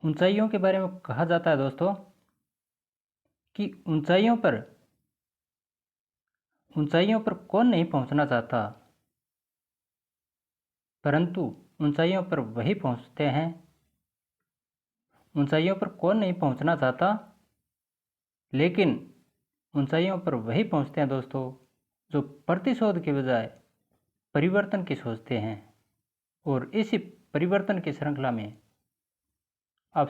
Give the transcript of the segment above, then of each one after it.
ऊंचाइयों के बारे में कहा जाता है दोस्तों कि ऊंचाइयों पर कौन नहीं पहुंचना चाहता, परंतु ऊंचाइयों पर वही पहुंचते हैं। ऊंचाइयों पर कौन नहीं पहुंचना चाहता, लेकिन ऊंचाइयों पर वही पहुंचते हैं दोस्तों जो प्रतिशोध के बजाय परिवर्तन की सोचते हैं। और इसी परिवर्तन की श्रृंखला में आप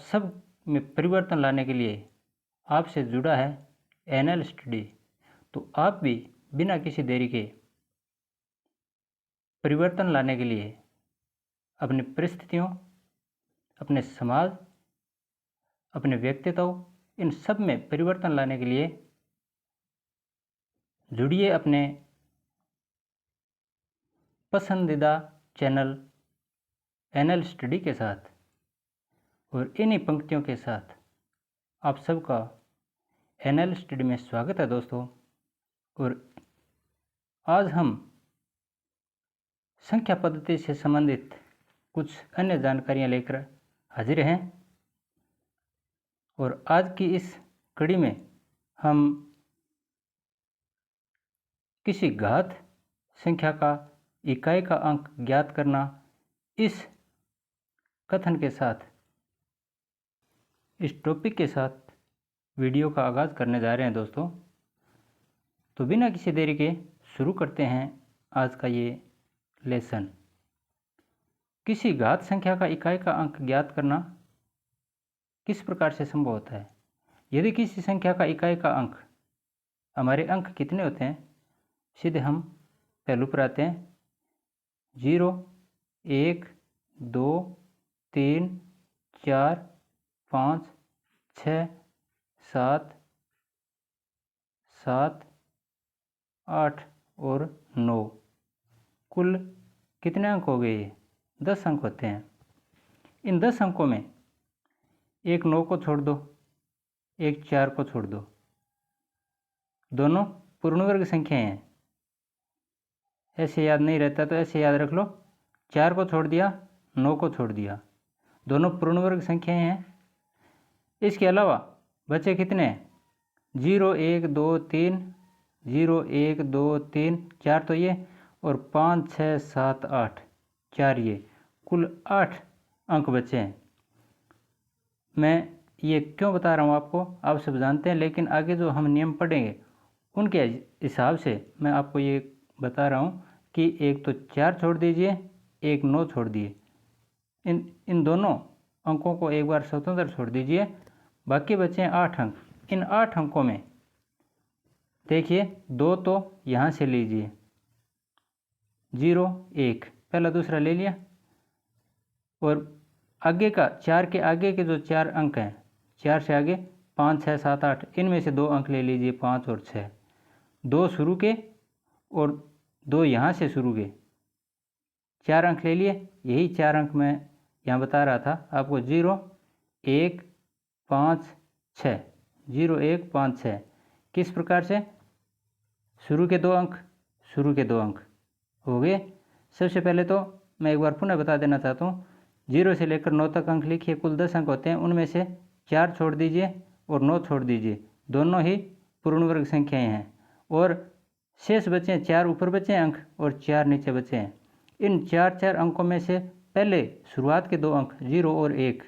सब में परिवर्तन लाने के लिए आपसे जुड़ा है एनएल स्टडी। तो आप भी बिना किसी देरी के परिवर्तन लाने के लिए अपनी परिस्थितियों, अपने समाज, अपने व्यक्तित्व, इन सब में परिवर्तन लाने के लिए जुड़िए अपने पसंदीदा चैनल एनएल स्टडी के साथ। और इन्हीं पंक्तियों के साथ आप सबका एनएल स्टडी में स्वागत है दोस्तों। और आज हम संख्या पद्धति से संबंधित कुछ अन्य जानकारियां लेकर हाजिर हैं। और आज की इस कड़ी में हम किसी घात संख्या का इकाई का अंक ज्ञात करना, इस कथन के साथ, इस टॉपिक के साथ वीडियो का आगाज़ करने जा रहे हैं दोस्तों। तो बिना किसी देरी के शुरू करते हैं आज का ये लेसन। किसी घात संख्या का इकाई का अंक ज्ञात करना किस प्रकार से संभव होता है। यदि किसी संख्या का इकाई का अंक, हमारे अंक कितने होते हैं, सीधे हम पहलू पर आते हैं। 0, 1, 2, 3, 4, 5, 6, 7, 7, 8 और 9। कुल कितने अंक हो गए? 10 अंक होते हैं। इन 10 अंकों में एक 9 को छोड़ दो, एक 4 को छोड़ दो। दोनों पूर्ण वर्ग संख्याएं हैं। ऐसे याद नहीं रहता तो ऐसे याद रख लो। 4 को छोड़ दिया, 9 को छोड़ दिया, दोनों पूर्ण वर्ग संख्याएं हैं। इसके अलावा बचे कितने? 0, 1, 2, 3, 0, 1, 2, 3, 4 तो ये, और 5, 6, 7, 8, 4 ये, कुल 8 अंक बचे हैं। मैं ये क्यों बता रहा हूँ आपको, आप सब जानते हैं, लेकिन आगे जो हम नियम पढ़ेंगे उनके हिसाब से मैं आपको ये बता रहा हूँ कि एक तो 4 छोड़ दीजिए, एक 9 छोड़ दिए। इन दोनों अंकों को एक बार स्वतंत्र छोड़ दीजिए, बाकी बचे 8 अंक। इन 8 अंकों में देखिए 2 तो यहाँ से लीजिए, 0, 1, पहला दूसरा ले लिया। और आगे का 4 के आगे के जो 4 अंक हैं, 4 से आगे 5, 6, 7, 8, इनमें से 2 अंक ले लीजिए, 5 और 6। 2 शुरू के और 2 यहाँ से शुरू के, 4 अंक ले लिए। यही 4 अंक मैं यहाँ बता रहा था आपको, 0, 1, 5, 6, 0, 1, 5, 6। किस प्रकार से? शुरू के 2 अंक हो गए। सबसे पहले तो मैं एक बार पुनः बता देना चाहता हूँ, 0 से लेकर 9 तक अंक लिखिए। कुल 10 अंक होते हैं, उनमें से 4 छोड़ दीजिए और 9 छोड़ दीजिए। दोनों ही पूर्ण वर्ग संख्याएं हैं। और शेष बचे 4 ऊपर बचे अंक और 4 नीचे बचे हैं। इन 4 अंकों में से पहले शुरुआत के 2 अंक 0 और 1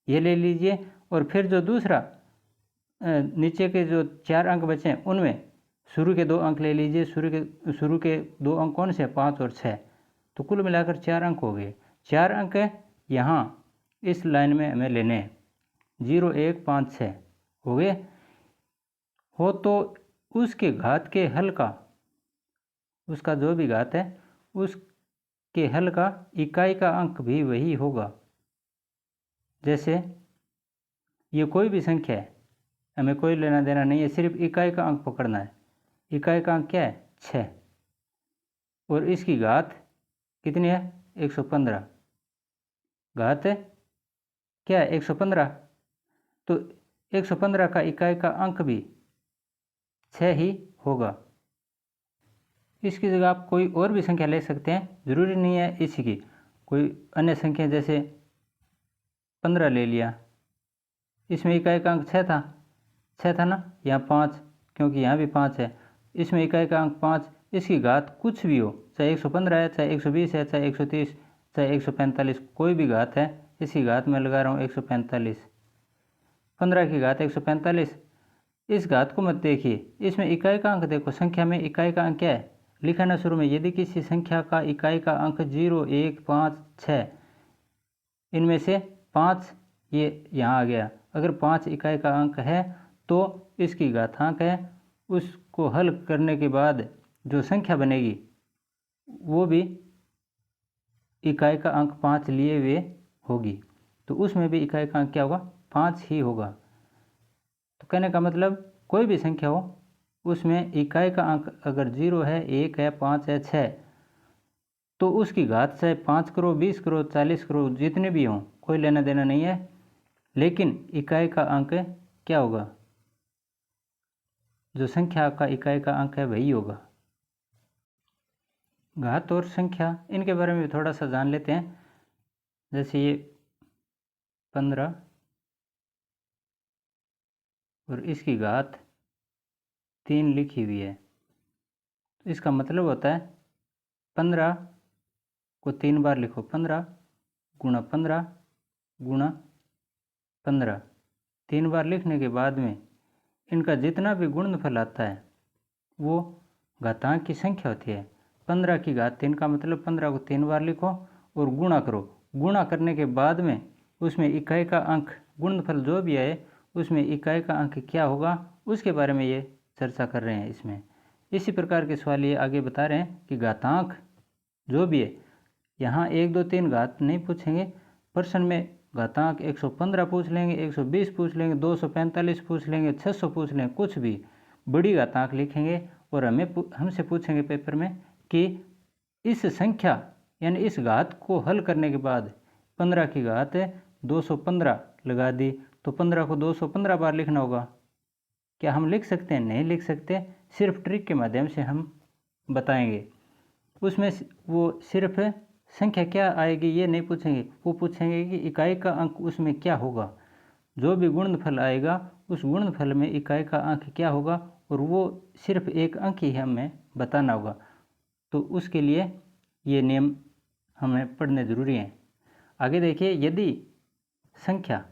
ये ले लीजिए। और फिर जो दूसरा नीचे के जो 4 अंक बचे हैं उनमें शुरू के 2 अंक ले लीजिए। शुरू के 2 अंक कौन से? 5 और 6। तो कुल मिलाकर 4 अंक हो गए। 4 अंक यहाँ इस लाइन में हमें लेने हैं, 0, 1, 5, 6 हो गए हो। तो उसके घात के हल का, उसका जो भी घात है उसके हल का इकाई का अंक भी वही होगा। जैसे ये कोई भी संख्या है, हमें कोई लेना देना नहीं है, सिर्फ इकाई का अंक पकड़ना है। इकाई का अंक क्या है? 6। और इसकी घात कितनी है? 115। घात क्या है? 115। तो 115 का इकाई का अंक भी 6 ही होगा। इसकी जगह आप कोई और भी संख्या ले सकते हैं, ज़रूरी नहीं है इसी की। कोई अन्य संख्या जैसे 15 ले लिया, इसमें इकाई का अंक 6 था ना, यहाँ 5, क्योंकि यहाँ भी 5 है, इसमें इकाई का अंक 5, इसकी घात कुछ भी हो, चाहे 115 है, चाहे 120 है, चाहे 130, चाहे 145, कोई भी घात है, इसकी घात मैं लगा रहा हूँ 145, 15 की घात 145। इस घात को मत देखिए, इसमें इकाई का अंक देखो, संख्या में इकाई का अंक क्या है, लिखा ना शुरू में, यदि किसी संख्या का इकाई का अंक 0, 1, 5, 6, इनमें से 5 ये यहाँ आ गया, अगर 5 इकाई का अंक है तो इसकी घातांक है, उसको हल करने के बाद जो संख्या बनेगी वो भी इकाई का अंक 5 लिए हुए होगी, तो उसमें भी इकाई का अंक क्या होगा, 5 ही होगा। तो कहने का मतलब कोई भी संख्या हो उसमें इकाई का अंक अगर 0 है, 1 है, 5 है, 6, तो उसकी घात चाहे 5 करो, 20 करो, 40 करो, जितने भी हों, कोई लेना देना नहीं है, लेकिन इकाई का अंक क्या होगा, जो संख्या का इकाई का अंक है वही होगा। घात और संख्या इनके बारे में थोड़ा सा जान लेते हैं। जैसे ये 15 और इसकी घात 3 लिखी हुई है, तो इसका मतलब होता है 15 को 3 बार लिखो, 15 गुणा 15 गुणा 15, 3 बार लिखने के बाद में इनका जितना भी गुणनफल आता है वो घातांक की संख्या होती है। 15 की घात 3 का मतलब 15 को 3 बार लिखो और गुणा करो, गुणा करने के बाद में उसमें इकाई का अंक, गुणनफल जो भी आए उसमें इकाई का अंक क्या होगा उसके बारे में ये चर्चा कर रहे हैं इसमें। इसी प्रकार के सवाल ये आगे बता रहे हैं कि घातांक जो भी है, यहाँ 1, 2, 3 घात नहीं पूछेंगे, प्रश्न में घातांक 115 पूछ लेंगे, 120 पूछ लेंगे, 245 पूछ लेंगे, 600 पूछ लेंगे, कुछ भी बड़ी घातांक लिखेंगे और हमसे पूछेंगे पेपर में कि इस संख्या यानी इस घात को हल करने के बाद 15 की घात 215 लगा दी, तो 15 को 215 बार लिखना होगा। क्या हम लिख सकते हैं? नहीं लिख सकते, सिर्फ ट्रिक के माध्यम से हम बताएंगे। उसमें वो सिर्फ संख्या क्या आएगी ये नहीं पूछेंगे, वो पूछेंगे कि इकाई का अंक उसमें क्या होगा, जो भी गुणनफल आएगा उस गुणनफल में इकाई का अंक क्या होगा, और वो सिर्फ एक अंक ही हमें बताना होगा। तो उसके लिए ये नियम हमें पढ़ने ज़रूरी हैं। आगे देखिए, यदि संख्या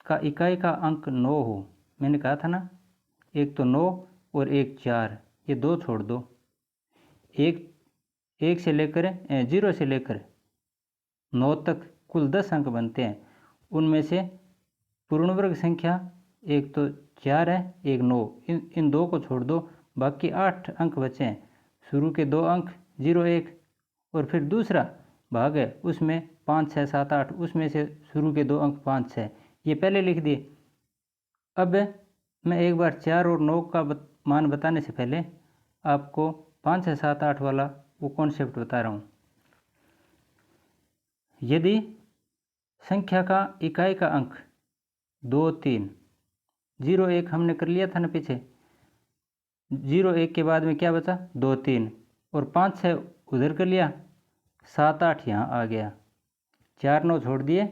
का इकाई का अंक 9 हो, मैंने कहा था ना, एक तो 9 और एक 4, ये दो छोड़ दो, एक से लेकर 0 से लेकर 9 तक कुल 10 अंक बनते हैं। उनमें से पूर्ण वर्ग संख्या एक तो 4 है, एक 9, इन दो को छोड़ दो, बाकी 8 अंक बचे हैं। शुरू के 2 अंक 0, 1 और फिर दूसरा भाग है उसमें 5, 6, 7, 8, उसमें से शुरू के 2 अंक 5, 6, ये पहले लिख दिए। अब मैं एक बार 4 और 9 का मान बताने से पहले आपको 5, 6, 7, 8 वाला वो कॉन्सेप्ट बता रहा हूँ। यदि संख्या का इकाई का अंक 2, 3, 0, 1 हमने कर लिया था ना पीछे, 0, 1 के बाद में क्या बचा, 2, 3 और 5, 6 उधर कर लिया, 7, 8 यहाँ आ गया, 4, 9 छोड़ दिए,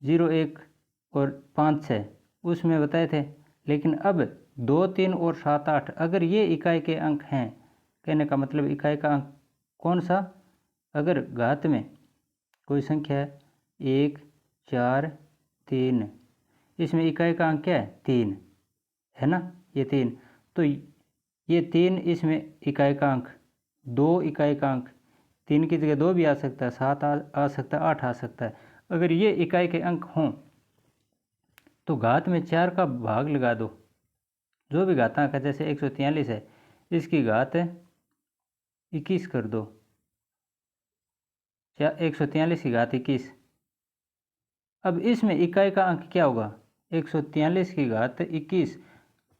0, 1 और 5, 6 उसमें बताए थे। लेकिन अब 2, 3 और 7, 8 अगर ये इकाई के अंक हैं, कहने का मतलब इकाई का अंक कौन सा, अगर घात में कोई संख्या है 1, 4, 3, इसमें इकाई का अंक क्या है, 3 है ना, ये 3, तो ये 3 इसमें इकाई का अंक, 2 इकाई का अंक, 3 की जगह 2 भी आ सकता है, 7 आ सकता है, 8 आ सकता है। अगर ये इकाई के अंक हों तो घात में 4 का भाग लगा दो, जो भी घातांक है, जैसे 143 है, इसकी घात 21 कर दो, 143 की घात 21। अब इसमें इकाई का अंक क्या होगा, 143 की घात 21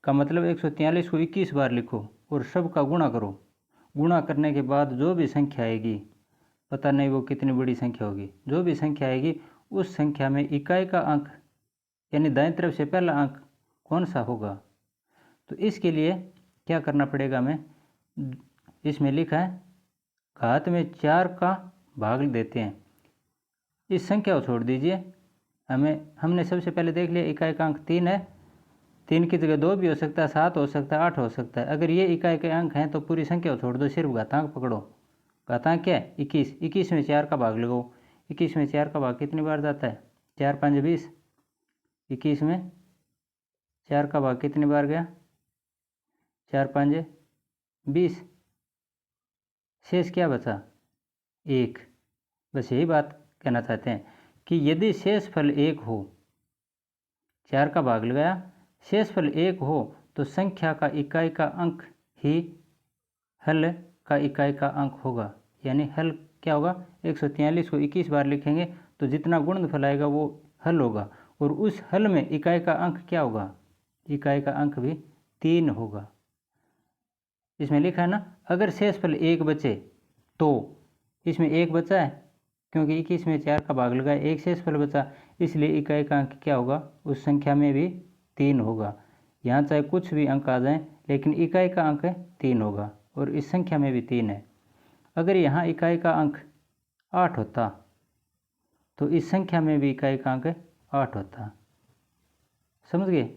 का मतलब 143 को 21 बार लिखो और सब का गुणा करो। गुणा करने के बाद जो भी संख्या आएगी, पता नहीं वो कितनी बड़ी संख्या होगी, जो भी संख्या आएगी उस संख्या में इकाई का अंक यानी दाईं तरफ से पहला अंक कौन सा होगा। तो इसके लिए क्या करना पड़ेगा, हमें इसमें लिखा है घात में 4 का भाग देते हैं। इस संख्या को छोड़ दीजिए, हमने सबसे पहले देख लिया इकाई का अंक 3 है, 3 की जगह 2 भी हो सकता है, 7 हो सकता है, 8 हो सकता है। अगर ये इकाई के अंक हैं तो पूरी संख्या को छोड़ दो, सिर्फ घातांक पकड़ो। घातांक क्या है? 21। 21 में 4 का भाग लगाओ। 21 में 4 का भाग कितनी बार जाता है? 4 5 20। 21 में 4 का भाग कितनी बार गया? 4 5 20। शेष क्या बचा? 1। बस यही बात कहना चाहते हैं कि यदि शेषफल 1 हो, 4 का भाग लगाया, शेषफल 1 हो तो संख्या का इकाई का अंक ही हल का इकाई का अंक होगा। यानी हल क्या होगा? 143 को 21 बार लिखेंगे तो जितना गुणनफल आएगा वो हल होगा, और उस हल में इकाई का अंक क्या होगा? इकाई का अंक भी 3 होगा। इसमें लिखा है ना, अगर शेषफल 1 बचे तो इसमें 1 बचा है क्योंकि 21 में 4 का भाग लगाया, 1 शेषफल बचा, इसलिए इकाई का अंक क्या होगा? उस संख्या में भी 3 होगा। यहाँ चाहे कुछ भी अंक आ जाएं लेकिन इकाई का अंक 3 होगा, और इस संख्या में भी 3 है। अगर यहाँ इकाई का अंक 8 होता तो इस संख्या में भी इकाई का अंक 8 होता। समझ गए?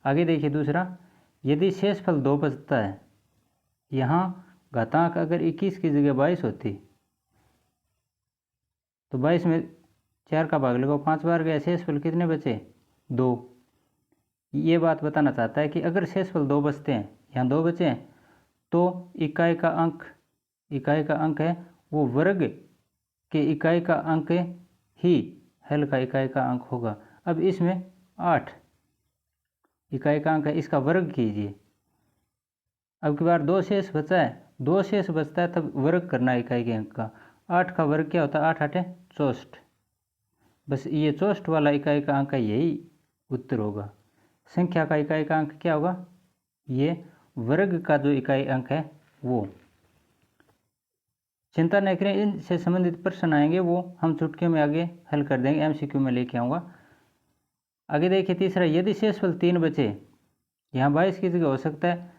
आगे देखिए दूसरा, यदि शेषफल 2 बचता है, यहाँ घातांक अगर 21 की जगह 22 होती तो 22 में 4 का भाग लगाओ, 5 बार गया, शेषफल कितने बचे? 2। ये बात बताना चाहता है कि अगर शेषफल 2 बचते हैं, यहाँ 2 बचे हैं, तो इकाई का अंक है वो वर्ग के इकाई का अंक ही हल का इकाई का अंक होगा। अब इसमें 8 इकाई का अंक है, इसका वर्ग कीजिए। अब की बार 2 शेष बचा है, 2 शेष बचता है तब वर्ग करना है इकाई के अंक का। 8 का वर्ग क्या होता है? 8 8 64। बस ये 64 वाला इकाई का अंक है, यही उत्तर होगा। संख्या का इकाई का अंक क्या होगा? ये वर्ग का जो इकाई अंक है वो। चिंता न करें, इनसे संबंधित प्रश्न आएंगे वो हम चुटकियों में आगे हल कर देंगे, एमसीक्यू में लेके आऊँगा। आगे देखिए तीसरा, यदि शेषफल 3 बचे, यहाँ 22 की जगह हो सकता है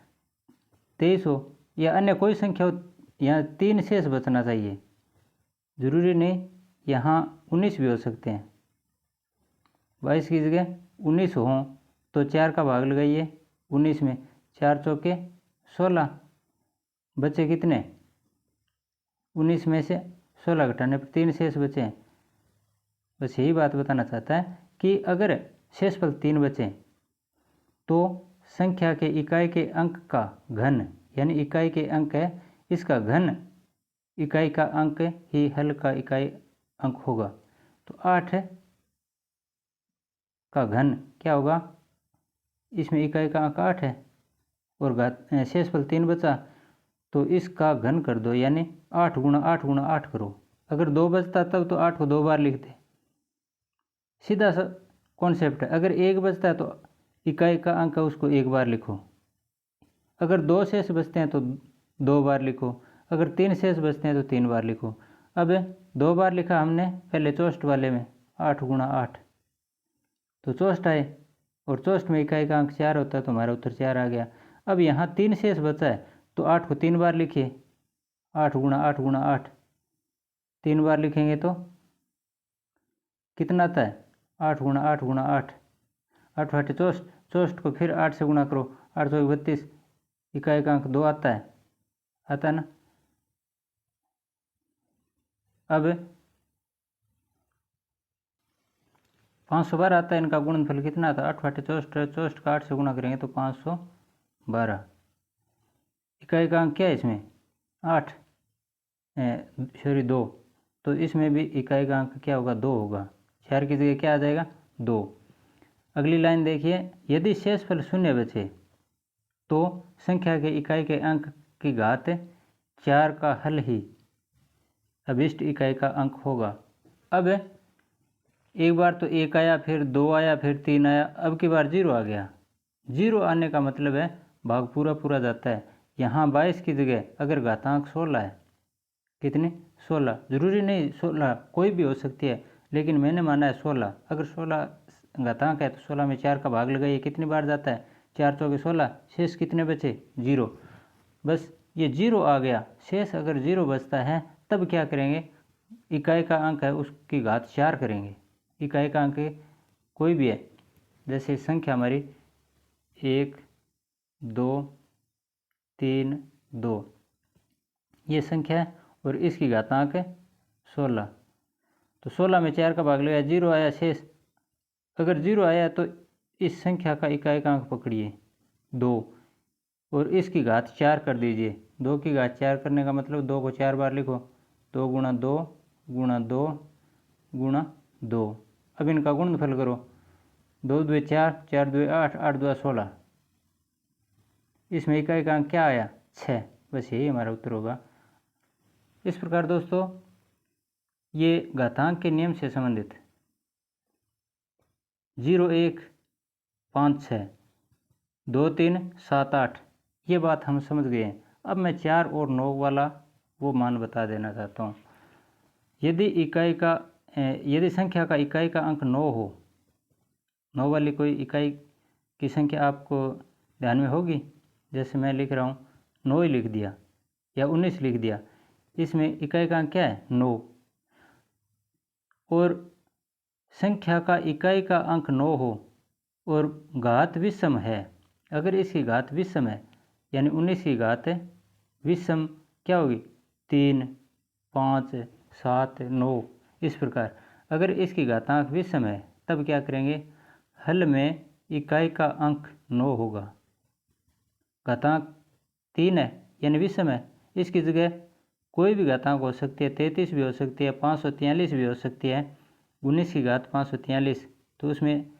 23 हो या अन्य कोई संख्या हो, यहाँ 3 शेष बचना चाहिए, जरूरी नहीं, यहाँ 19 भी हो सकते हैं। 22 की जगह 19 हो तो 4 का भाग लगाइए, 19 में 4 चौके 16, बचे कितने? 19 में से 16 घटाने पर 3 शेष बचे हैं। बस यही बात बताना चाहता है कि अगर शेषफल 3 बचे तो संख्या के इकाई के अंक का घन, यानी इकाई के अंक है इसका घन इकाई का अंक ही हल का इकाई अंक होगा। तो 8 का घन क्या होगा? इसमें इकाई का अंक 8 है और शेषफल 3 बचा तो इसका घन कर दो, यानी 8 गुणा 8 गुणा 8 करो। अगर 2 बचता तब तो 8 को 2 बार लिखते, सीधा सा कॉन्सेप्ट है। अगर 1 बचता है तो इकाई का अंक है उसको 1 बार लिखो। अगर 2 शेष बचते हैं तो 2 बार लिखो। अगर 3 शेष बचते हैं तो 3 बार लिखो। अब 2 बार लिखा हमने पहले 64 वाले में, 8 गुणा 8 तो 64 आए, और 64 में इकाई का अंक 4 होता है तो हमारा उत्तर 4 आ गया। अब यहाँ 3 शेष बचा है तो 8 को 3 बार लिखिए, 8 गुणा 8 गुणा 8, 3 बार लिखेंगे तो कितना आता है? 8 गुणा 8 गुणा 8, 8 8 64, 64 को फिर 8 से गुणा करो, 8 सौ 32, इकाई का अंक 2 आता है ना। अब 512 आता है, इनका गुणनफल कितना आता है? 8 8 64, 64 का 8 से गुणा करेंगे तो 512। इकाई का अंक क्या है इसमें? 8 सॉरी 2, तो इसमें भी इकाई का अंक क्या होगा? 2 होगा। 4 की जगह क्या आ जाएगा? 2। अगली लाइन देखिए, यदि शेषफल 0 बचे तो संख्या के इकाई के अंक की घात 4 का हल ही अभिष्ट इकाई का अंक होगा। अब एक बार तो 1 आया, फिर 2 आया, फिर 3 आया, अब की बार 0 आ गया। 0 आने का मतलब है भाग पूरा पूरा जाता है। यहाँ 22 की जगह अगर घातांक 16 है, कितने? 16, जरूरी नहीं 16 कोई भी हो सकती है, लेकिन मैंने माना है 16। अगर 16 घातांक है तो 16 में 4 का भाग लगाइए, कितनी बार जाता है? 4 चौके 16, शेष कितने बचे? 0। बस ये 0 आ गया। शेष अगर 0 बचता है तब क्या करेंगे, इकाई का अंक है उसकी घात 4 करेंगे। इकाई का अंक कोई भी है, जैसे संख्या हमारी 1 2 3 2 ये संख्या है और इसकी घातांक है 16। तो 16 में 4 का भाग लगाया, 0 आया शेष। अगर 0 आया तो इस संख्या का इकाई का अंक पकड़िए 2 और इसकी घात 4 कर दीजिए। 2 की घात 4 करने का मतलब 2 को 4 बार लिखो, 2 गुणा 2 गुणा 2 गुणा 2। अब इनका गुणनफल करो, 2 2 4, 4 2 8, 8 2 16। इसमें इकाई का अंक क्या आया, 6। बस यही हमारा उत्तर होगा। इस प्रकार दोस्तों ये घातांक के नियम से संबंधित 0 1 5 6 2 3 7 8 ये बात हम समझ गए हैं। अब मैं 4 और 9 वाला वो मान बता देना चाहता हूँ। यदि संख्या का इकाई का अंक 9 हो, 9 वाली कोई इकाई की संख्या आपको ध्यान में होगी, जैसे मैं लिख रहा हूँ 9 ही लिख दिया या 19 लिख दिया, इसमें इकाई का अंक क्या है 9 और संख्या का इकाई का अंक 9 हो और घात विषम है। अगर इसकी घात विषम है यानी 19 की घात विषम क्या होगी, 3 5 7 9 इस प्रकार। अगर इसकी घातांक विषम है तब क्या करेंगे, हल में इकाई का अंक 9 होगा, घातांक 3 है यानी विषम है, इसकी जगह कोई भी घातांक हो सकती है, 33 भी हो सकती है, 543 भी हो सकती है। 19 की घात 543 तो उसमें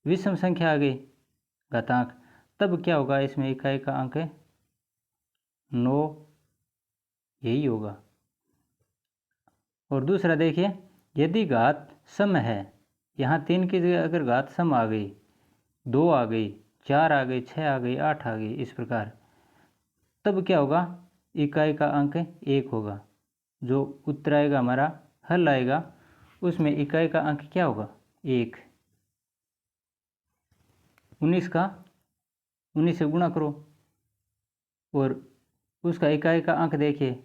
विषम संख्या आ गई घातांक, तब क्या होगा, इसमें इकाई का अंक 9 यही होगा। और दूसरा देखिए, यदि घात सम है, यहाँ 3 की जगह अगर घात सम आ गई, 2 आ गई, 4 आ गई, 6 आ गई, 8 आ गई इस प्रकार, तब क्या होगा, इकाई का अंक 1 होगा। जो उत्तर आएगा हमारा, हल आएगा, उसमें इकाई का अंक क्या होगा 1। 19 का 19 से गुणा करो और उसका इकाई का अंक देखिए,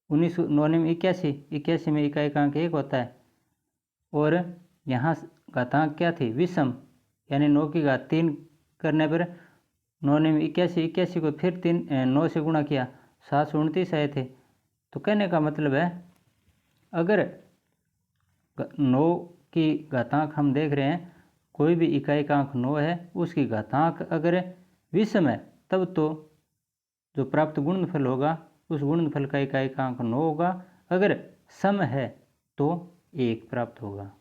19 9 में 81, 81 में इकाई का अंक 1 होता है। और यहाँ घातांक क्या थी विषम, यानी 9 की घात 3 करने पर 9 में 81, 81 को फिर 9 से गुणा किया, 729 आए थे। तो कहने का मतलब है, अगर 9 की घातांक हम देख रहे हैं, कोई भी इकाई का अंक 9 है, उसकी घातांक अगर विषम है तब तो जो प्राप्त गुणनफल होगा उस गुणनफल का इकाई का अंक 9 होगा। अगर सम है तो 1 प्राप्त होगा।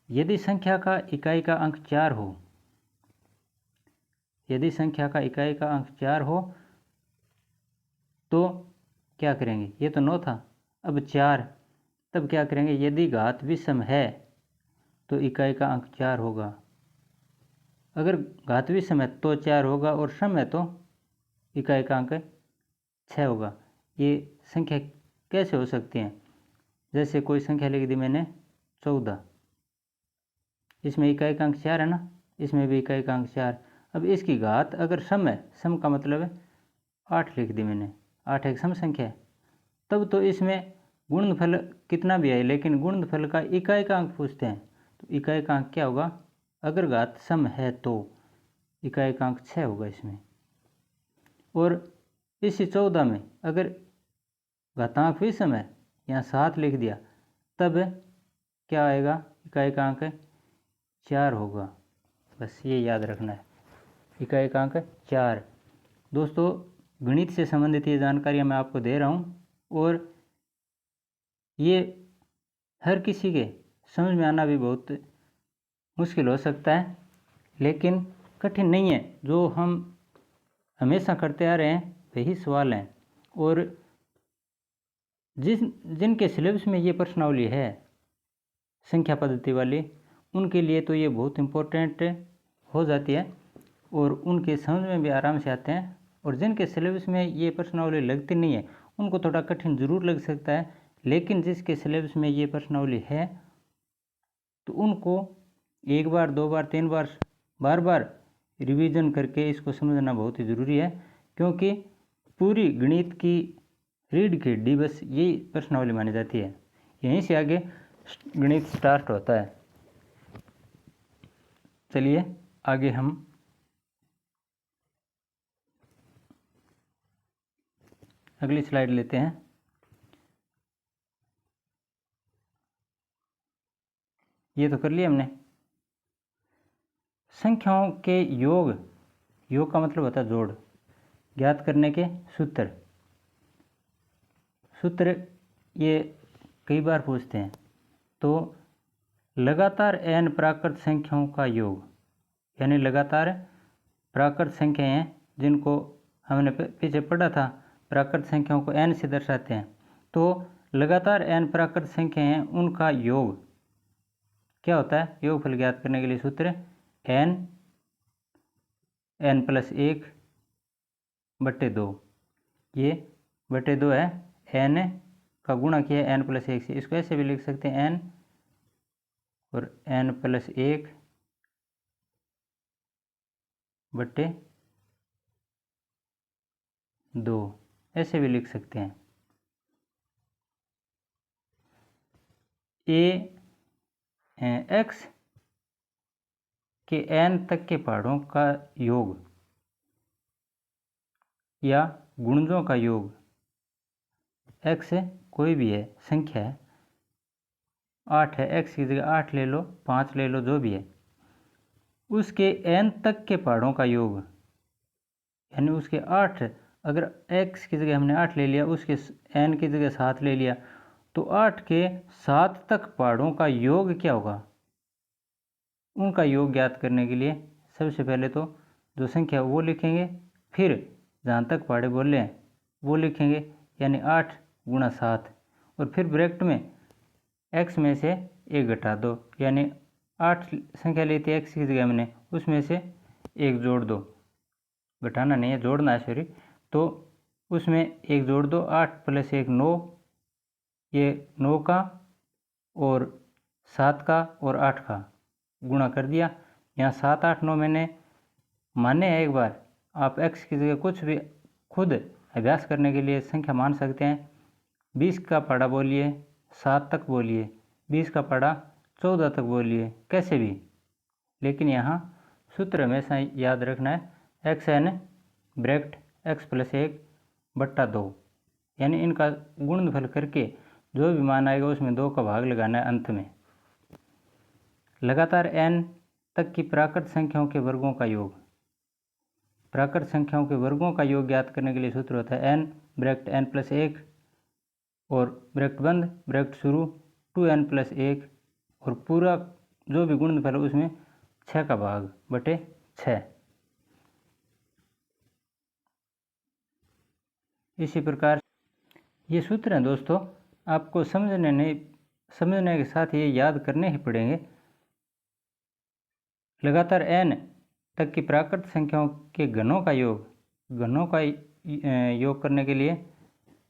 यदि संख्या का इकाई का अंक 4 हो, यदि संख्या का इकाई का अंक 4 हो तो क्या करेंगे, ये तो 9 था, अब 4, तब क्या करेंगे, यदि घात विषम है तो इकाई का अंक 4 होगा। अगर घात विषम है तो 4 होगा और सम है तो इकाई का अंक 6 होगा। ये संख्या कैसे हो सकती हैं, जैसे कोई संख्या लिख दी मैंने 14, इसमें इकाई का अंक 4 है ना, इसमें भी इकाई का अंक 4। अब इसकी घात अगर सम है, सम का मतलब है 8 लिख दी मैंने, 8 एक सम संख्या है, तब तो इसमें गुणनफल कितना भी आए लेकिन गुणनफल का इकाई का अंक पूछते हैं, तो इकाई का अंक क्या होगा, अगर घात सम है तो इकाई का अंक 6 होगा इसमें। और इसी 14 में अगर घातांक विषम है, यहाँ 7 लिख दिया, तब क्या आएगा, इकाई का अंक 4 होगा। बस ये याद रखना है, इकाई का अंक 4। दोस्तों गणित से संबंधित ये जानकारियाँ मैं आपको दे रहा हूँ और ये हर किसी के समझ में आना भी बहुत मुश्किल हो सकता है, लेकिन कठिन नहीं है। जो हम हमेशा करते आ रहे हैं वही सवाल हैं, और जिनके सिलेबस में ये प्रश्नावली है संख्या पद्धति वाली, उनके लिए तो ये बहुत इम्पोर्टेंट हो जाती है और उनके समझ में भी आराम से आते हैं। और जिनके सिलेबस में ये प्रश्नावली लगती नहीं है उनको थोड़ा कठिन ज़रूर लग सकता है, लेकिन जिसके सिलेबस में ये प्रश्नावली है तो उनको एक बार, दो बार, तीन बार, बार बार रिवीजन करके इसको समझना बहुत ही ज़रूरी है, क्योंकि पूरी गणित की रीढ़ की हड्डी बस यही प्रश्नावली मानी जाती है। यहीं से आगे गणित स्टार्ट होता है। चलिए आगे हम अगली स्लाइड लेते हैं। ये तो कर लिया हमने। संख्याओं के योग, योग का मतलब होता है जोड़, ज्ञात करने के सूत्र। सूत्र ये कई बार पूछते हैं। तो लगातार n प्राकृत संख्याओं का योग, यानी लगातार प्राकृत संख्याएं हैं जिनको हमने पीछे पढ़ा था, प्राकृत संख्याओं को n से दर्शाते हैं। तो लगातार n प्राकृत संख्याएं हैं, उनका योग क्या होता है? योगफल ज्ञात करने के लिए सूत्र n प्लस 1 बटे 2। ये बटे 2 है, n का गुणा किया है n प्लस 1 से। इसको ऐसे भी लिख सकते हैं n और n प्लस 1 बटे 2, ऐसे भी लिख सकते हैं। x के n तक के पहाड़ों का योग या गुणजों का योग, x कोई भी है, संख्या है, 8 है, x की जगह 8 ले लो, 5 ले लो, जो भी है, उसके n तक के पहाड़ों का योग, यानी उसके 8, अगर x की जगह हमने 8 ले लिया, उसके n की जगह 7 ले लिया, तो 8 के 7 तक पहाड़ों का योग क्या होगा? उनका योग ज्ञात करने के लिए सबसे पहले तो जो संख्या वो लिखेंगे, फिर जहाँ तक पहाड़े बोले हैं वो लिखेंगे, यानी 8 गुणा 7, और फिर ब्रैकेट में x में से 1 घटा दो, यानी 8 संख्या लेती है x की जगह हमने, उसमें से 1 जोड़ दो, घटाना नहीं है, जोड़ना है, सॉरी। तो उसमें 1 जोड़ दो, 8 प्लस 1 9, ये 9 का और 7 का और 8 का गुणा कर दिया। यहाँ 7 8 9 मैंने माने हैं, एक बार आप x की जगह कुछ भी खुद अभ्यास करने के लिए संख्या मान सकते हैं। 20 का पढ़ा बोलिए, 7 तक बोलिए, 20 का पढ़ा 14 तक बोलिए, कैसे भी, लेकिन यहाँ सूत्र हमेशा याद रखना है xn ब्रैकेट x प्लस 1 बट्टा 2, यानी इनका गुणनफल करके जो भी मान आएगा उसमें 2 का भाग लगाना है अंत में। लगातार n तक की प्राकृत संख्याओं के वर्गों का योग, प्राकृत संख्याओं के वर्गों का योग ज्ञात करने के लिए सूत्र होता है n ब्रैकेट n प्लस 1 और ब्रैकेट बंद ब्रैकेट शुरू 2n प्लस 1 और पूरा जो भी गुणनफल है उसमें 6 का भाग बटे 6। इसी प्रकार ये सूत्र हैं दोस्तों, आपको समझने के साथ ये याद करने ही पड़ेंगे। लगातार n तक की प्राकृत संख्याओं के घनों का योग, घनों का योग करने के लिए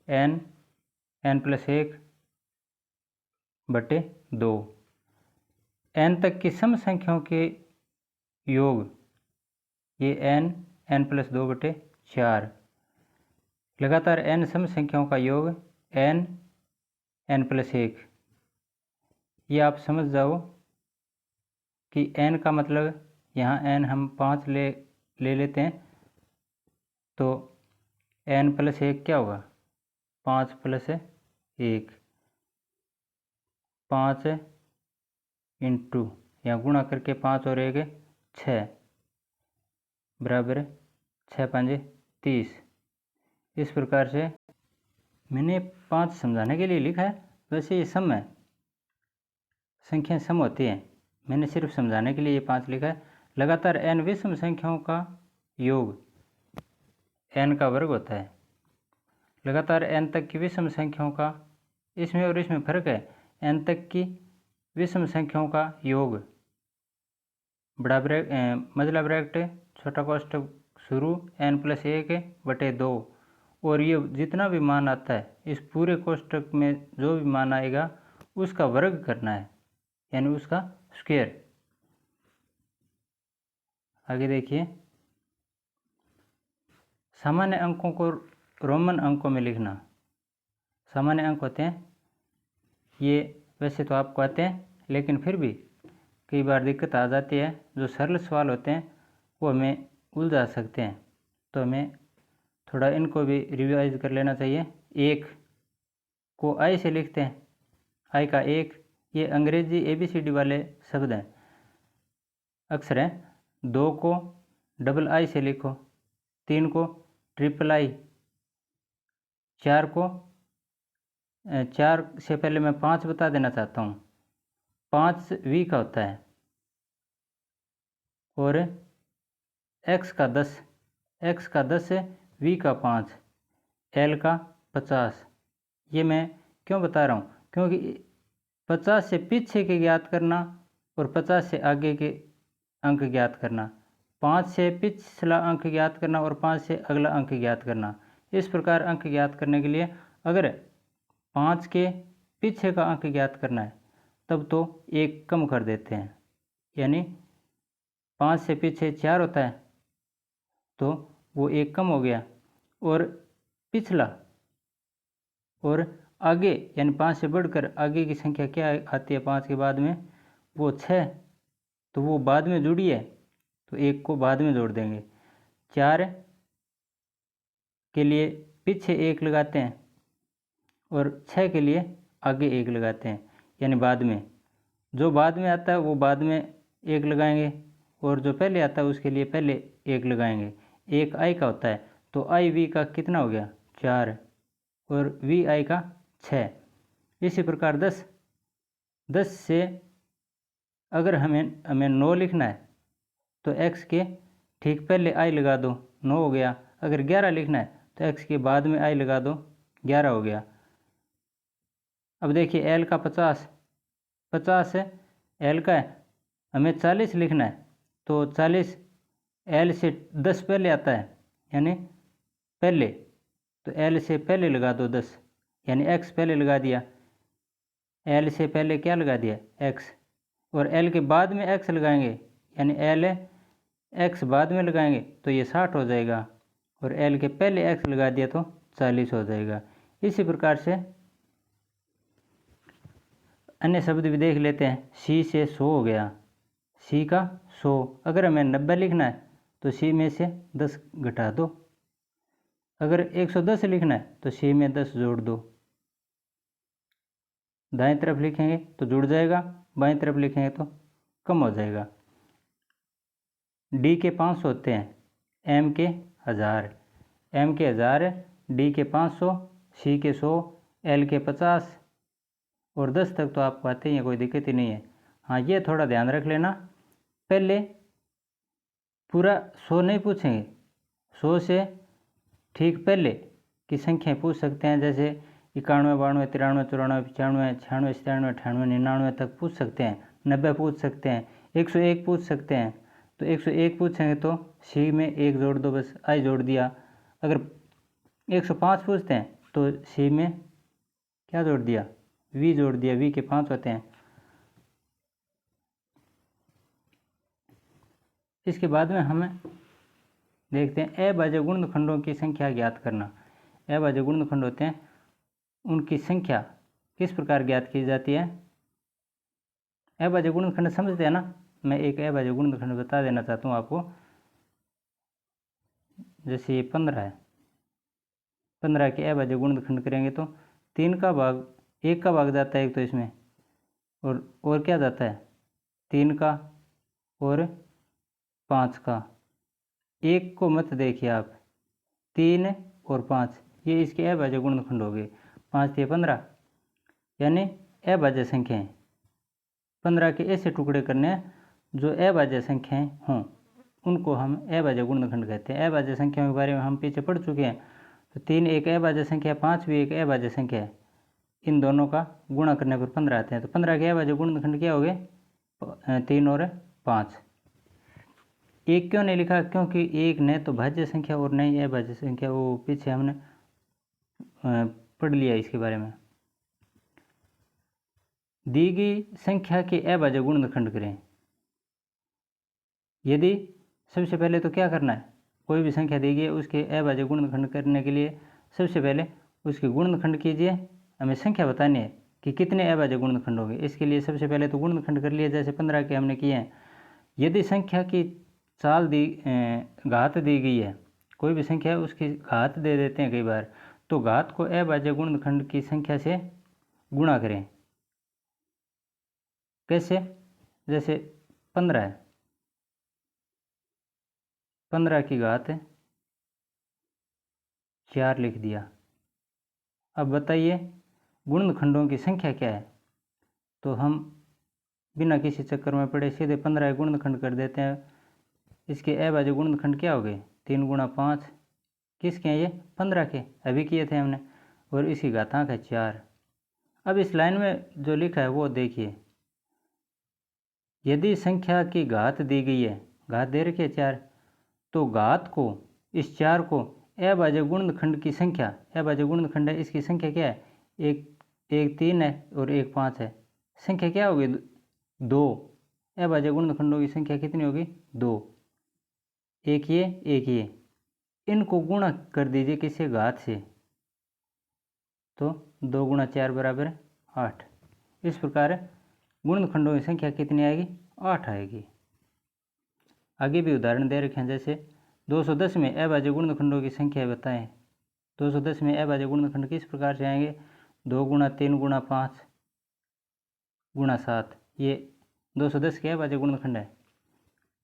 n प्लस 1 बटे 2, n तक की सम संख्याओं के योग, ये n प्लस 2 बटे 4। लगातार n सम संख्याओं का योग n प्लस 1। ये आप समझ जाओ कि n का मतलब, यहाँ n हम 5 ले लेते हैं, तो n प्लस 1 क्या होगा? 5 प्लस 1, 5 इंटू, यहाँ गुणा करके 5 और 1 6 बराबर 6 5 30। इस प्रकार से मैंने 5 समझाने के लिए लिखा है, वैसे ये सम है, संख्याएं सम होती हैं, मैंने सिर्फ समझाने के लिए ये 5 लिखा है। लगातार n विषम संख्याओं का योग n का वर्ग होता है। लगातार n तक की विषम संख्याओं का, इसमें और इसमें फर्क है, n तक की विषम संख्याओं का योग बड़ा ब्रैकेट मझला ब्रैकेट छोटा कोष्ठक शुरू n प्लस 1 बटे 2, और ये जितना भी मान आता है इस पूरे कोष्ठक में जो भी मान आएगा उसका वर्ग करना है, यानी उसका स्क्वायर। आगे देखिए, सामान्य अंकों को रोमन अंकों में लिखना। सामान्य अंक होते हैं। ये वैसे तो आपको आते हैं, लेकिन फिर भी कई बार दिक्कत आ जाती है। जो सरल सवाल होते हैं वो हमें उलझा सकते हैं, तो हमें थोड़ा इनको भी रिवाइज कर लेना चाहिए। 1 को आई से लिखते हैं, आई का 1, ये अंग्रेजी ABCD वाले शब्द हैं, अक्षर हैं। 2 को डबल आई से लिखो, 3 को ट्रिपल आई, 4 को 4 से पहले मैं 5 बता देना चाहता हूँ। 5 V का होता है, और x का 10, x का 10 है, V का 5, L का 50। ये मैं क्यों बता रहा हूँ, क्योंकि 50 से पीछे के ज्ञात करना और 50 से आगे के अंक ज्ञात करना, 5 से पिछला अंक ज्ञात करना और 5 से अगला अंक ज्ञात करना, इस प्रकार अंक ज्ञात करने के लिए अगर 5 के पीछे का अंक ज्ञात करना है तब तो 1 कम कर देते हैं, यानी 5 से पीछे 4 होता है तो वो 1 कम हो गया, और पिछला और आगे यानी 5 से बढ़कर आगे की संख्या क्या आती है 5 के बाद में, वो 6, तो वो बाद में जुड़ी है तो 1 को बाद में जोड़ देंगे। 4 के लिए पीछे 1 लगाते हैं और 6 के लिए आगे 1 लगाते हैं, यानी बाद में। जो बाद में आता है वो बाद में 1 लगाएंगे, और जो पहले आता है उसके लिए पहले 1 लगाएंगे। 1 आई का होता है, तो आई वी का कितना हो गया 4, और वी आई का 6। इसी प्रकार 10 से अगर हमें 9 लिखना है तो x के ठीक पहले आई लगा दो, 9 हो गया। अगर 11 लिखना है तो x के बाद में आई लगा दो, 11 हो गया। अब देखिए l का 50 है, l का है, हमें 40 लिखना है तो 40 l से 10 पहले आता है, यानी पहले, तो l से पहले लगा दो 10, यानी x पहले लगा दिया, l से पहले क्या लगा दिया x, और l के बाद में x लगाएंगे, यानी l x बाद में लगाएंगे तो ये 60 हो जाएगा, और l के पहले x लगा दिया तो 40 हो जाएगा। इसी प्रकार से अन्य शब्द भी देख लेते हैं। c से 100 हो गया, c का 100। अगर हमें 90 लिखना है तो c में से 10 घटा दो, अगर 110 लिखना है तो c में 10 जोड़ दो। दाएं तरफ लिखेंगे तो जुड़ जाएगा, बाएं तरफ लिखेंगे तो कम हो जाएगा। d के 500 होते हैं, m के 1000, m के 1000, d के 500, c के 100, l के 50 और 10 तक तो आपको आते ही हैं, कोई दिक्कत ही नहीं है। हाँ, ये थोड़ा ध्यान रख लेना, पहले पूरा 100 नहीं पूछेंगे, 100 से ठीक पहले की संख्याएं पूछ सकते हैं, जैसे 91, 92, 93, 94, 95, 96, 97, 98, 99 तक पूछ सकते हैं, 90 पूछ सकते हैं, 101 पूछ सकते हैं। तो 101 पूछेंगे तो सी में 1 जोड़ दो, बस आई जोड़ दिया। अगर 105 पूछते हैं तो सी में क्या जोड़ दिया, वी जोड़ दिया, वी के 5 होते हैं। इसके बाद में हमें देखते हैं अभाज्य गुणनखंडों की संख्या ज्ञात करना। अभाज्य गुणनखंड होते हैं, उनकी संख्या किस प्रकार ज्ञात की जाती है। अभाज्य गुणनखंड समझते हैं ना, मैं एक अभाज्य गुणनखंड बता देना चाहता हूँ आपको। जैसे ये 15 है, 15 के अभाज्य गुणनखंड करेंगे तो 3 का भाग 1 का भाग जाता है एक तो इसमें, और क्या जाता है 3 का और 5 का। 1 को मत देखिए आप, 3 और 5 ये इसके अभाज्य गुणनखंड हो गए। 5 से 15 यानी अभाज्य संख्याएं। 15 के ऐसे टुकड़े करने हैं जो अभाज्य संख्याएं हों, उनको हम अभाज्य गुणनखंड कहते हैं। अभाज्य संख्याओं के बारे में हम पीछे पढ़ चुके हैं। तो 3 एक अभाज्य संख्या, 5 भी एक अभाज्य संख्या है। इन दोनों का गुणा करने पर 15 आते हैं। तो 15 के अभाज्य गुणनखंड क्या हो गए, 3 और 5। 1 क्यों नहीं लिखा, क्योंकि 1 न तो भाज्य संख्या और न ही अभाज्य संख्या, वो पीछे हमने पढ़ लिया इसके बारे में। दी गई संख्या के अभाज्य गुणनखंड करें। यदि सबसे पहले तो क्या करना है, कोई भी संख्या दी गई है उसके अभाज्य गुणनखंड करने के लिए सबसे पहले उसके गुणनखंड कीजिए, हमें संख्या बतानी है कि कितने अभाज्य गुणनखंड होंगे। इसके लिए सबसे पहले तो गुणनखंड कर लिया, जैसे 15 के हमने किए हैं। यदि संख्या की घात दी गई है, कोई भी संख्या है उसकी घात दे देते हैं कई बार, तो घात को अभाज्य गुणनखंड की संख्या से गुणा करें। कैसे? जैसे 15 है, 15 की घात 4 लिख दिया। अब बताइए गुणनखंडों की संख्या क्या है, तो हम बिना किसी चक्कर में पड़े सीधे 15 गुणनखंड कर देते हैं। इसके अभाज्य गुणनखंड क्या हो गए? 3 गुणा 5, किसके हैं ये? 15 के, अभी किए थे हमने। और इसकी घातांक है 4। अब इस लाइन में जो लिखा है वो देखिए, यदि संख्या की घात दी गई है, घात दे रखी है 4, तो घात को, इस 4 को अभाज्य गुणनखंड की संख्या, अभाज्य गुणनखंड है, इसकी संख्या क्या है? एक 3 है और एक 5 है। संख्या क्या होगी? 2। अभाज्य गुणनखंडों की संख्या कितनी होगी? 2। एक ये, इनको गुणा कर दीजिए किसी घात से, तो 2 गुणा 4 बराबर 8। इस प्रकार गुणनखंडों की संख्या कितनी आएगी? 8 आएगी। आगे भी उदाहरण दे रखे हैं, जैसे 210 में अभाज्य गुणनखंडों की संख्या बताएं। 210 में अभाज्य गुणनखंड किस प्रकार से आएंगे? 2 गुणा 3 गुणा 5 गुणा 7, ये 210 के अभाज्य गुणनखंड है।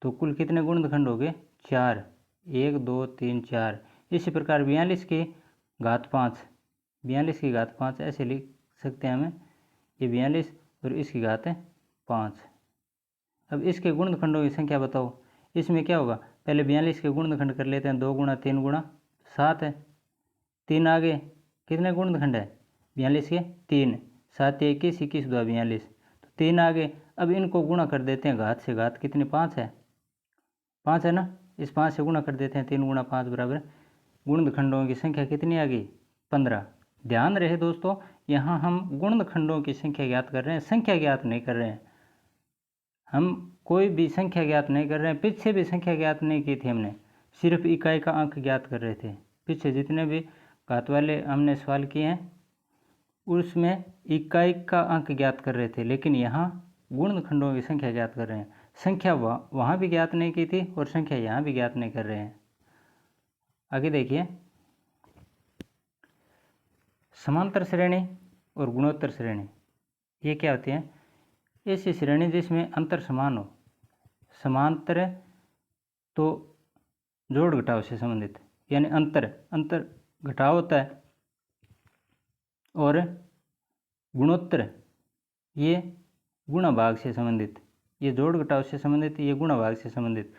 तो कुल कितने गुणनखंड हो गए? 4। 1 2 3 4। इसी प्रकार 42 की घात 5, 42 की घात 5 ऐसे लिख सकते हैं हमें, ये 42 और इसकी घात है 5। अब इसके गुणनखंडों की संख्या बताओ। इसमें क्या होगा? पहले 42 के गुणनखंड कर लेते हैं। 2 गुणा 3 गुणा 7 है, 3 आगे, कितने गुणनखंड है? 42 के 3, 7 21, 21 2 42, तो 3 आगे। अब इनको गुणा कर देते हैं घात से। घात कितनी? 5 है, 5 है ना, इस 5 से गुणा कर देते हैं। 3 गुणा 5 बराबर, गुणनखंडों की संख्या कितनी आ गई? 15। ध्यान रहे दोस्तों, यहाँ हम गुणनखंडों की संख्या ज्ञात कर रहे हैं, संख्या ज्ञात नहीं कर रहे हैं। हम कोई भी संख्या ज्ञात नहीं कर रहे हैं। पीछे भी संख्या ज्ञात नहीं की थी हमने, सिर्फ इकाई का अंक ज्ञात कर रहे थे। पीछे जितने भी घात वाले हमने सवाल किए हैं उसमें इकाई का अंक ज्ञात कर रहे थे, लेकिन यहाँ गुणनखंडों की संख्या ज्ञात कर रहे हैं। संख्या वहाँ भी ज्ञात नहीं की थी और संख्या यहाँ भी ज्ञात नहीं कर रहे हैं। आगे देखिए, समांतर श्रेणी और गुणोत्तर श्रेणी, ये क्या होती है? ऐसी श्रेणी जिसमें अंतर समान हो। समांतर तो जोड़ घटाव से संबंधित, यानी अंतर घटाव होता है, और गुणोत्तर ये गुणा भाग से संबंधित, ये जोड़ घटाव से संबंधित, ये गुणा भाग से संबंधित।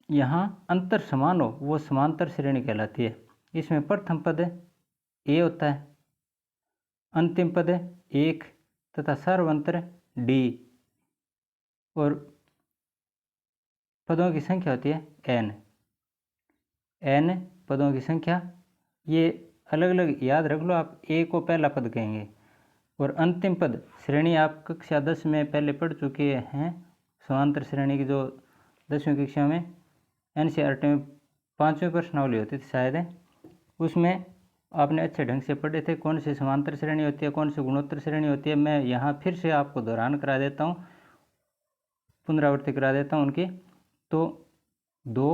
यहाँ अंतर समान हो वो समांतर श्रेणी कहलाती है। इसमें प्रथम पद ए होता है, अंतिम पद 1 तथा सर्वांतर डी, और पदों की संख्या होती है n पदों की संख्या। ये अलग अलग याद रख लो आप। ए को पहला पद कहेंगे, और अंतिम पद श्रेणी आप कक्षा 10 में पहले पढ़ चुके हैं। समांतर श्रेणी की जो 10वीं कक्षा में एनसीईआरटी में 5वीं प्रश्नावली होती थी शायद, उसमें आपने अच्छे ढंग से पढ़े थे कौन सी समांतर श्रेणी होती है, कौन सी गुणोत्तर श्रेणी होती है। मैं यहाँ फिर से आपको दोहरान करा देता हूँ, पुनरावृत्ति करा देता हूँ उनकी। तो 2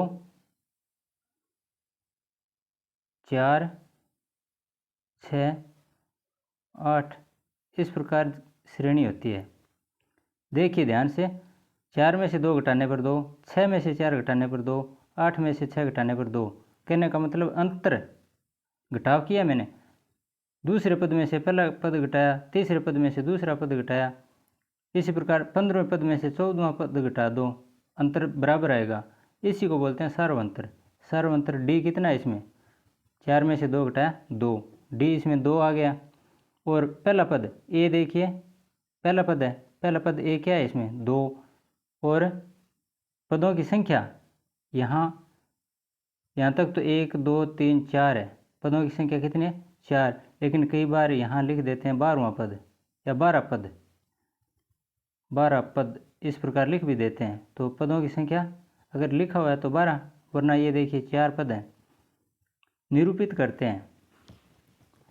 4 6 8 इस प्रकार श्रेणी होती है। देखिए ध्यान से, 4 में से 2 घटाने पर 2, 6 में से 4 घटाने पर 2, 8 में से 6 घटाने पर 2। कहने का मतलब अंतर घटाव किया मैंने। दूसरे पद में से पहला पद घटाया, तीसरे पद में से दूसरा पद घटाया, इसी प्रकार 15वें पद में से 14वां पद घटा दो, अंतर बराबर आएगा। इसी को बोलते हैं सार्वंतर। सार्वंतर डी कितना है इसमें? 4 में से 2 घटाया 2, डी इसमें 2 आ गया। और पहला पद ए देखिए, पहला पद है, पहला पद ए क्या है इसमें? 2। और पदों की संख्या यहाँ तक तो 1 2 3 4 है। पदों की संख्या कितनी है? 4। लेकिन कई बार यहाँ लिख देते हैं 12वां पद या 12 पद, 12 पद इस प्रकार लिख भी देते हैं। तो पदों की संख्या अगर लिखा हुआ है तो 12, वरना ये देखिए 4 पद हैं। निरूपित करते हैं।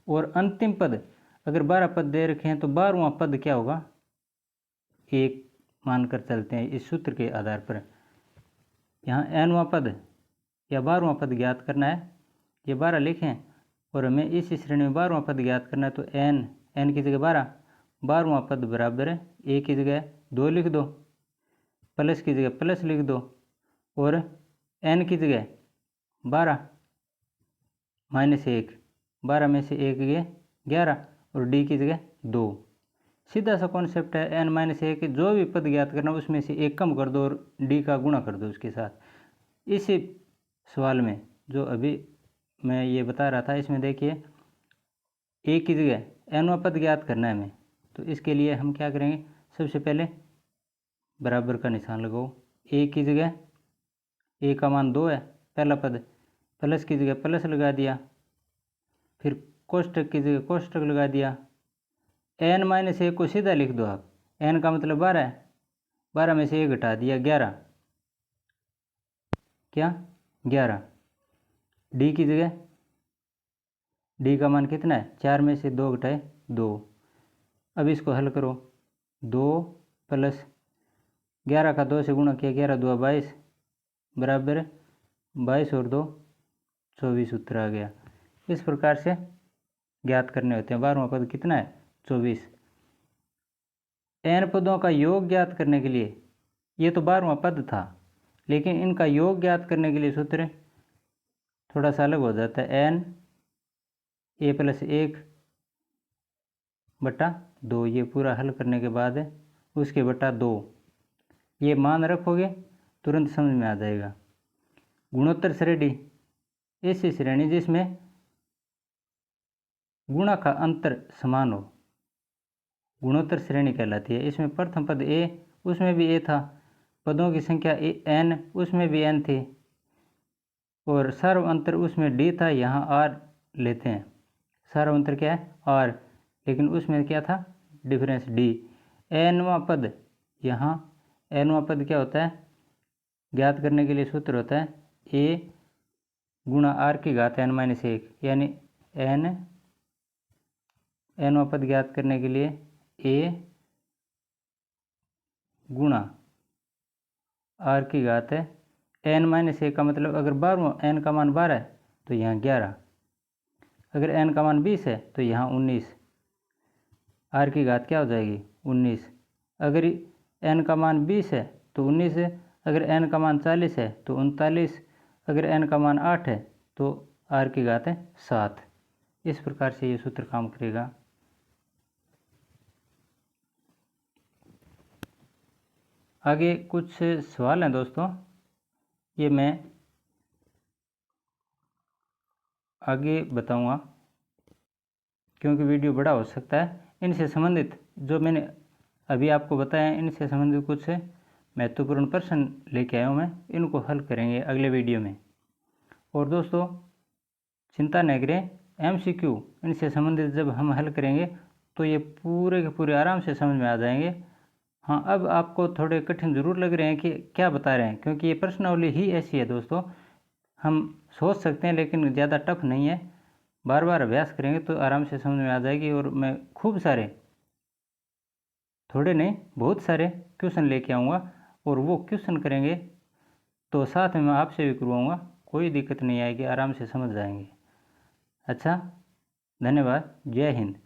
और अंतिम पद अगर 12 पद दे रखे हैं तो 12वां पद क्या होगा, 1 मानकर चलते हैं इस सूत्र के आधार पर। यहाँ nवां पद या 12वां पद ज्ञात करना है, ये 12 लिखें और हमें इस श्रेणी में 12वां पद ज्ञात करना है, तो n की जगह 12वां पद बराबर है a की जगह 2 लिख दो, प्लस की जगह प्लस लिख दो, और n की जगह 12 माइनस 1, 12 में से 1 गए 11, और d की जगह 2। सीधा सा कॉन्सेप्ट है, n माइनस 1 जो भी पद ज्ञात करना उसमें से 1 कम कर दो और d का गुणा कर दो उसके साथ। इसी सवाल में जो अभी मैं ये बता रहा था, इसमें देखिए a की जगह nवां पद ज्ञात करना है हमें, तो इसके लिए हम क्या करेंगे, सबसे पहले बराबर का निशान लगाओ। a की जगह a का मान 2 है, पहला पद, प्लस की जगह प्लस लगा दिया, फिर कोष्टक की जगह कोष्टक लगा दिया। n माइनस 1 को सीधा लिख दो आप, n का मतलब 12 है, 12 में से 1 घटा दिया 11, क्या 11। d की जगह d का मान कितना है, 4 में से 2 घटाए 2। अब इसको हल करो, 2 प्लस 11 का 2 से गुणा किया, 11 2 22 बराबर 22 और 2 24 उत्तर आ गया। इस प्रकार से ज्ञात करने होते हैं। 12वां पद कितना है, 24। n पदों का योग ज्ञात करने के लिए, ये तो 12वां पद था, लेकिन इनका योग ज्ञात करने के लिए सूत्र थोड़ा सा अलग हो जाता है। n a प्लस 1 बटा 2, ये पूरा हल करने के बाद उसके बटा 2, ये मान रखोगे तुरंत समझ में आ जाएगा। गुणोत्तर श्रेणी ऐसी श्रेणी जिसमें गुणा का अंतर समान हो, गुणोत्तर श्रेणी कहलाती है। इसमें प्रथम पद a, उसमें भी a था, पदों की संख्या n, उसमें भी n थी, और सर्व अंतर उसमें d था, यहाँ r लेते हैं। सर्व अंतर क्या है, r, लेकिन उसमें क्या था, डिफरेंस d। nवां पद, यहाँ nवां पद क्या होता है, ज्ञात करने के लिए सूत्र होता है a गुणा r की घात n माइनस 1, यानी nवां पद ज्ञात करने के लिए a गुणा r की घात है n माइनस 1 का मतलब अगर 12वां n का मान 12 है तो यहाँ 11, अगर n का मान 20 है तो यहाँ 19, r की घात क्या हो जाएगी 19। अगर n का मान 20 है तो 19 है, अगर n का मान 40 है तो 39, अगर n का मान 8 है तो r की घात है 7। इस प्रकार से ये सूत्र काम करेगा। आगे कुछ सवाल हैं दोस्तों, ये मैं आगे बताऊंगा क्योंकि वीडियो बड़ा हो सकता है। इनसे संबंधित जो मैंने अभी आपको बताया, इनसे संबंधित कुछ महत्वपूर्ण प्रश्न लेके आया हूँ मैं, इनको हल करेंगे अगले वीडियो में। और दोस्तों चिंता न करें, MCQ इनसे संबंधित जब हम हल करेंगे तो ये पूरे के पूरे आराम से समझ में आ जाएंगे। हाँ, अब आपको थोड़े कठिन ज़रूर लग रहे हैं कि क्या बता रहे हैं, क्योंकि ये प्रश्नावली ही ऐसी है दोस्तों, हम सोच सकते हैं लेकिन ज़्यादा टफ नहीं है। बार बार अभ्यास करेंगे तो आराम से समझ में आ जाएगी। और मैं खूब सारे, थोड़े नहीं बहुत सारे क्वेश्चन लेके आऊँगा और वो क्वेश्चन करेंगे तो साथ में मैं आपसे भी करवाऊँगा, कोई दिक्कत नहीं आएगी, आराम से समझ जाएंगे। अच्छा, धन्यवाद, जय हिंद।